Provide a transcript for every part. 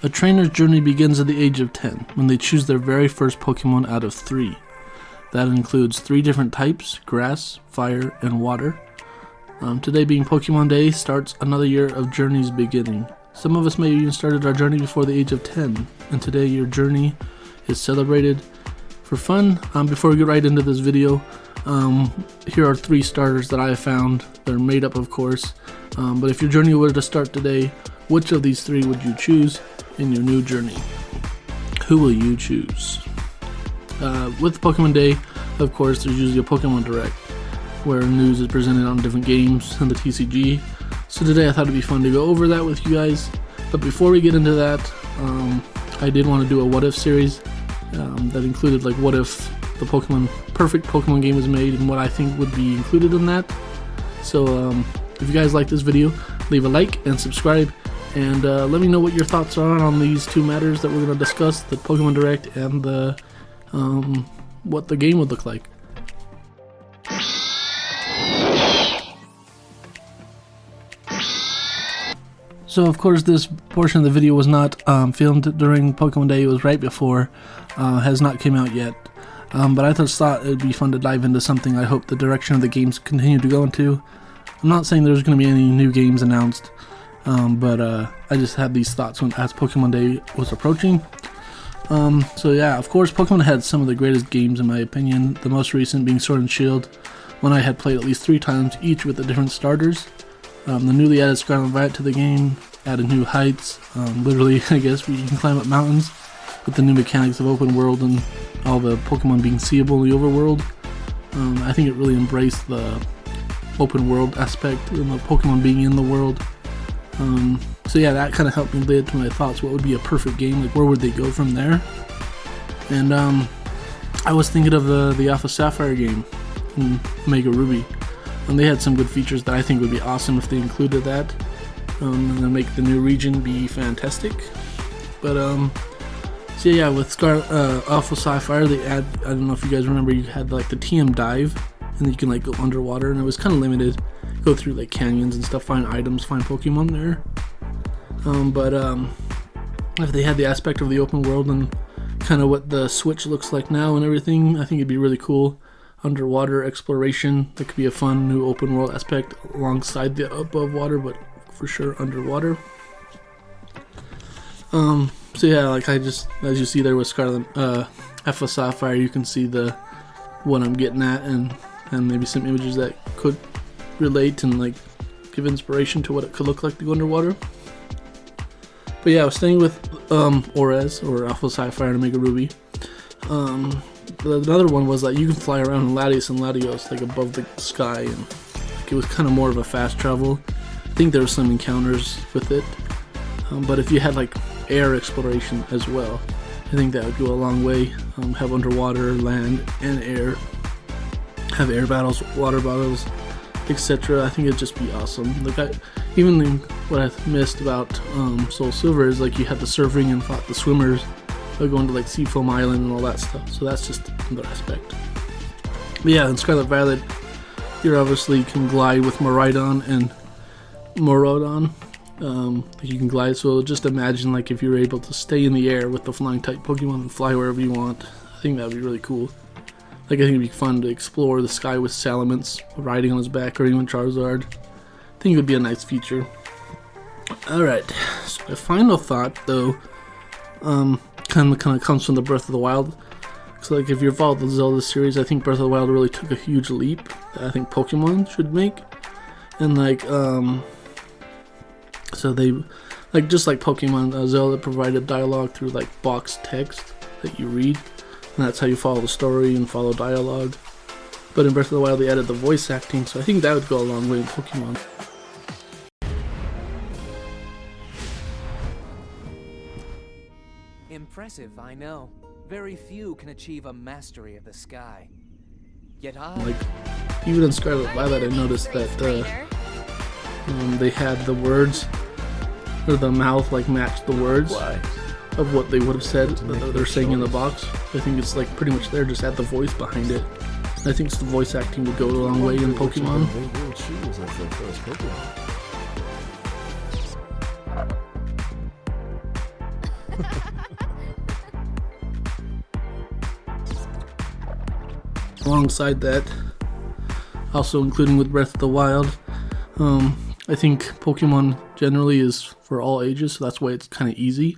A trainer's journey begins at the age of 10, when they choose their very first Pokemon out of 3. That includes 3 different types: grass, fire, and water. Today being Pokemon Day starts another year of journeys beginning. Some of us may have even started our journey before the age of 10, and today your journey is celebrated. For fun, before we get right into this video, here are 3 starters that I have found. They're made up, of course, but if your journey were to start today, which of these 3 would you choose in your new journey? Who will you choose? With Pokemon Day, of course, there's usually a Pokemon Direct where news is presented on different games and the TCG. So today I thought it'd be fun to go over that with you guys. But before we get into that, I did want to do a what if series that included like what if the perfect Pokemon game was made and what I think would be included in that. So if you guys like this video, leave a like and subscribe, and let me know what your thoughts are on these 2 matters that we're going to discuss: the Pokemon Direct and the what the game would look like. So of course this portion of the video was not filmed during Pokemon Day. It was right before, has not came out yet, but I just thought it would be fun to dive into something I hope the direction of the games continue to go into. I'm not saying there's going to be any new games announced, but I just had these thoughts as Pokemon Day was approaching. So yeah, of course Pokemon had some of the greatest games in my opinion, the most recent being Sword and Shield, when I had played at least 3 times, each with the different starters. The newly added Scarlet and Violet to the game added new heights, literally I guess where you can climb up mountains, with the new mechanics of open world and all the Pokemon being seeable in the overworld. I think it really embraced the open world aspect and the Pokemon being in the world. So yeah, that kind of helped me lead to my thoughts. What would be a perfect game? Like, where would they go from there? And I was thinking of the Alpha Sapphire game in Omega Ruby, and they had some good features that I think would be awesome if they included that, and then make the new region be fantastic. But so yeah, with Alpha Sapphire, they add, I don't know if you guys remember, you had like the TM dive, and you can like go underwater, and it was kind of limited. Go through like canyons and stuff, find items, find Pokemon there. But if they had the aspect of the open world and kind of what the Switch looks like now and everything, I think it'd be really cool. Underwater exploration, that could be a fun new open world aspect alongside the above water, but for sure underwater. So yeah, like as you see there with Scarlet, Alpha Sapphire, you can see what I'm getting at, and maybe some images that could relate and like give inspiration to what it could look like to go underwater. But yeah, I was staying with Orez, or Alpha Sapphire and Omega Ruby. Another one was that you can fly around in Latios and Latios, like above the sky, and like, it was kind of more of a fast travel. I think there were some encounters with it, but if you had like air exploration as well, I think that would go a long way. Have underwater, land, and air. Have air battles, water battles, etc. I think it'd just be awesome. Like even what I missed about Soul Silver is like you had the surfing and fought the swimmers by going to like Seafoam Island and all that stuff. So that's just another aspect. But yeah, in Scarlet Violet, you obviously can glide with Miraidon and Miraidon. You can glide, so just imagine like if you were able to stay in the air with the flying type Pokemon and fly wherever you want. I think that would be really cool. Like, I think it'd be fun to explore the sky with Salamence riding on his back, or even Charizard. I think it would be a nice feature. Alright, so my final thought, though, kind of comes from the Breath of the Wild. So, like, if you followed the Zelda series, I think Breath of the Wild really took a huge leap that I think Pokemon should make. And, like, so they, like, just like Pokemon, Zelda provided dialogue through, like, box text that you read. And that's how you follow the story and follow dialogue. But in Breath of the Wild they added the voice acting, so I think that would go a long way in Pokemon. Impressive, I know. Very few can achieve a mastery of the sky. Yet like, even in Scarlet Violet I noticed that they had the words, or the mouth like matched the words. Why? Of what they would have said that they're saying in the box. I think it's like pretty much there, just add the voice behind it. And I think the voice acting would go a long way in Pokemon. Alongside that, also including with Breath of the Wild, I think Pokemon generally is for all ages, so that's why it's kind of easy.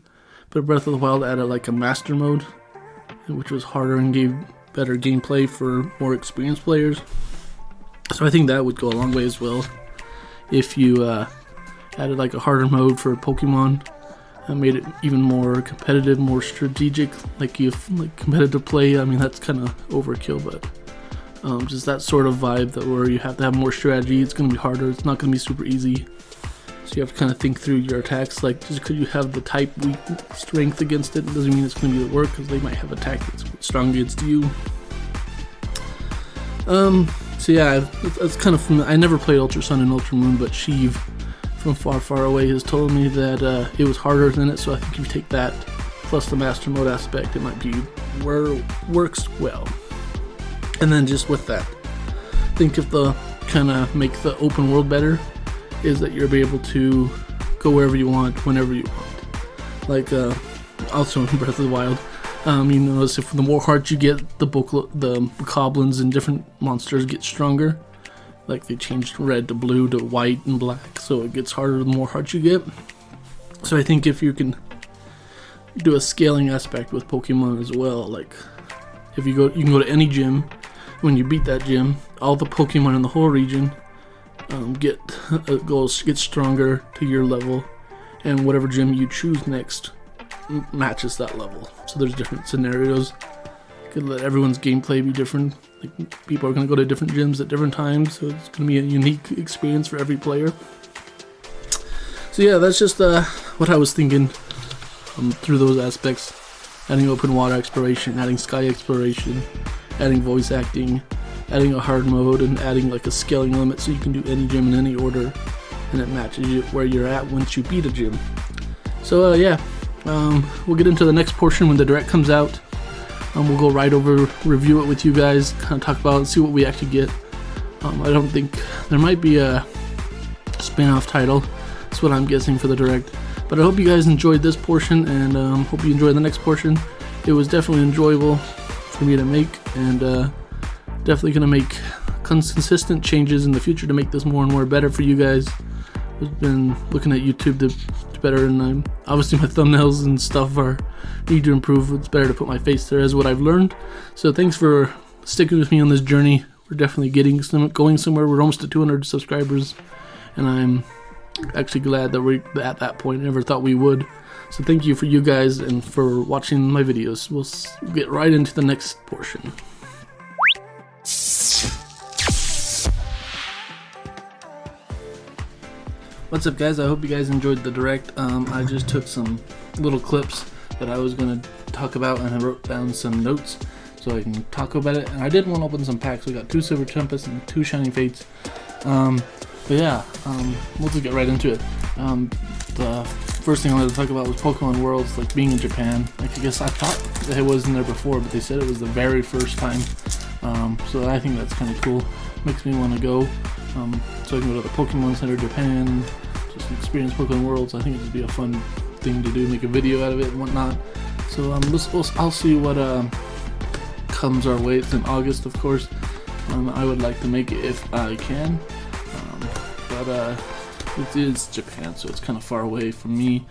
But Breath of the Wild added like a master mode, which was harder and gave better gameplay for more experienced players. So I think that would go a long way as well. If you added like a harder mode for Pokemon and made it even more competitive, more strategic, like competitive play. I mean, that's kind of overkill, but just that sort of vibe that where you have to have more strategy. It's going to be harder. It's not going to be super easy. So you have to kind of think through your attacks. Like, just because you have the type weak strength against it doesn't mean it's going to be at work, because they might have attack that's strong against you. So yeah, that's kind of from. I never played Ultra Sun and Ultra Moon, but Sheev from far away has told me that it was harder than it. So I think if you take that plus the master mode aspect, it might be where it works well. And then just with that, I think if the kind of make the open world better is that you'll be able to go wherever you want, whenever you want. Like also in Breath of the Wild, you notice if the more hearts you get, the goblins and different monsters get stronger. Like they changed red to blue to white and black, so it gets harder the more hearts you get. So I think if you can do a scaling aspect with Pokemon as well, like if you can go to any gym. When you beat that gym, all the Pokemon in the whole region get stronger to your level, and whatever gym you choose next matches that level. So there's different scenarios. You could let everyone's gameplay be different. Like, people are going to go to different gyms at different times, so it's going to be a unique experience for every player. So yeah, that's just what I was thinking through those aspects. Adding open water exploration, adding sky exploration, adding voice acting, adding a hard mode, and adding like a scaling limit so you can do any gym in any order, and it matches you where you're at once you beat a gym. So yeah, we'll get into the next portion when the direct comes out. We'll go right over, review it with you guys, kind of talk about it, see what we actually get. I don't think there might be a spin-off title. That's what I'm guessing for the direct. But I hope you guys enjoyed this portion, and hope you enjoy the next portion. It was definitely enjoyable for me to make, and definitely going to make consistent changes in the future to make this more and more better for you guys. I've been looking at YouTube to better, and obviously my thumbnails and stuff need to improve. It's better to put my face there, is what I've learned. So thanks for sticking with me on this journey. We're definitely going somewhere. We're almost at 200 subscribers, and I'm actually glad that we're at that point. I never thought we would. So thank you for you guys and for watching my videos. We'll get right into the next portion. What's up, guys? I hope you guys enjoyed the direct. I just took some little clips that I was going to talk about, and I wrote down some notes so I can talk about it. And I did want to open some packs. We got 2 Silver Tempests and 2 Shining Fates. But yeah, we'll just get right into it. The first thing I wanted to talk about was Pokemon Worlds, like being in Japan. Like, I guess I thought it wasn't there before, but they said it was the very first time. So I think that's kind of cool. Makes me want to go. So I can go to the Pokemon Center Japan, just experience Pokemon Worlds. I think it would be a fun thing to do, make a video out of it and whatnot. So I'll see what comes our way. It's in August, of course. I would like to make it if I can. But it is Japan, so it's kind of far away from me.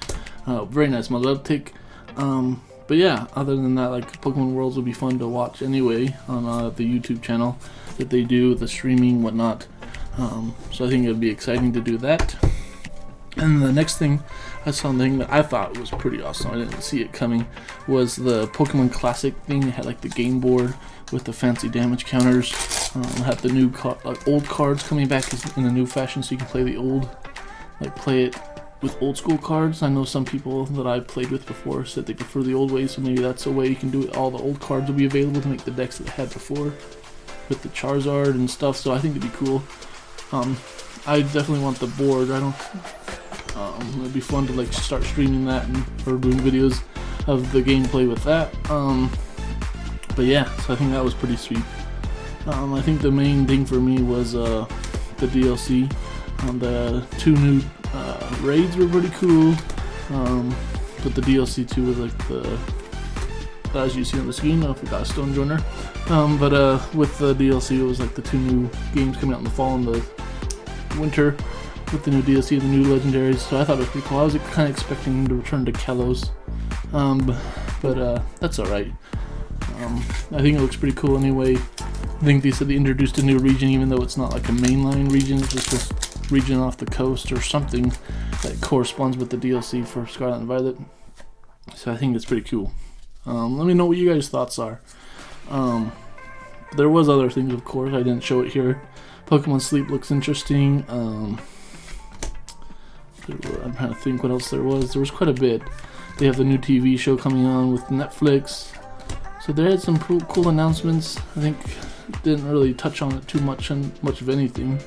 Very nice model uptick. But yeah, other than that, like Pokemon Worlds would be fun to watch anyway on the YouTube channel that they do, the streaming, whatnot. So I think it would be exciting to do that. And the next thing, something that I thought was pretty awesome, I didn't see it coming, was the Pokemon Classic thing. It had like the game board with the fancy damage counters. Had the new old cards coming back in a new fashion, so you can play the old, play it with old school cards. I know some people that I've played with before said they prefer the old way, so maybe that's a way you can do it. All the old cards will be available to make the decks that they had before with the Charizard and stuff, so I think it'd be cool. I definitely want the board. It'd be fun to start streaming that or doing videos of the gameplay with that. But yeah, so I think that was pretty sweet. I think the main thing for me was the DLC. The 2 new raids were pretty cool. but the DLC too was like the, as you see on the screen, if we got a stone joiner. With the DLC, it was like the 2 new games coming out in the fall and the winter, with the new DLC and the new legendaries. So I thought it was pretty cool. I was kind of expecting to return to Kalos, but that's alright. I think it looks pretty cool anyway. I think they said they introduced a new region, even though it's not like a mainline region, it's just a region off the coast or something that corresponds with the DLC for Scarlet and Violet. So I think it's pretty cool. Let me know what you guys' thoughts are. There was other things, of course. I didn't show it here. Pokemon Sleep looks interesting. I'm trying to think what else there was. There was quite a bit. They have the new TV show coming on with Netflix. So they had some cool announcements. I think didn't really touch on it too much of anything.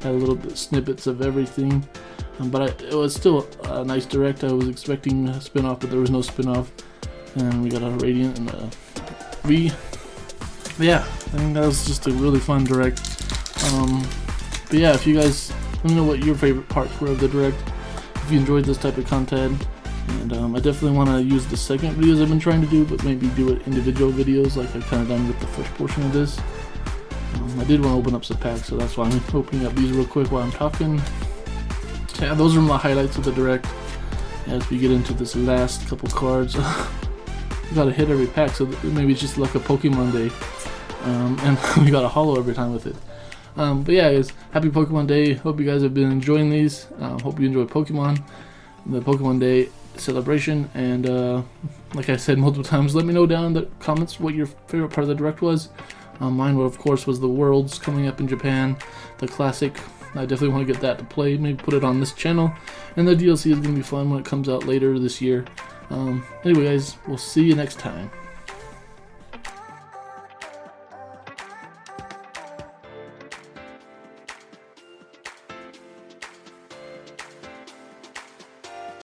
Had a little bit snippets of everything. But it was still a nice direct. I was expecting a spin-off, but there was no spin-off. And we got a Radiant and a V. But yeah, I think that was just a really fun direct. But yeah, if you guys, let me know what your favorite parts were of the direct. If you enjoyed this type of content. And I definitely want to use the segment videos I've been trying to do, but maybe do it individual videos like I've kind of done with the first portion of this. I did want to open up some packs, so that's why I'm opening up these real quick while I'm talking. Yeah, those are my highlights of the direct. As we get into this last couple cards, you gotta hit every pack, so maybe it's just like a Pokemon day. And we got a holo every time with it. But yeah, guys, happy Pokemon Day. Hope you guys have been enjoying these. Hope you enjoy Pokemon, the Pokemon Day celebration. And like I said multiple times, let me know down in the comments what your favorite part of the direct was. Mine, of course, was the Worlds coming up in Japan, the classic. I definitely want to get that to play, maybe put it on this channel. And the DLC is going to be fun when it comes out later this year. Anyway, guys, we'll see you next time.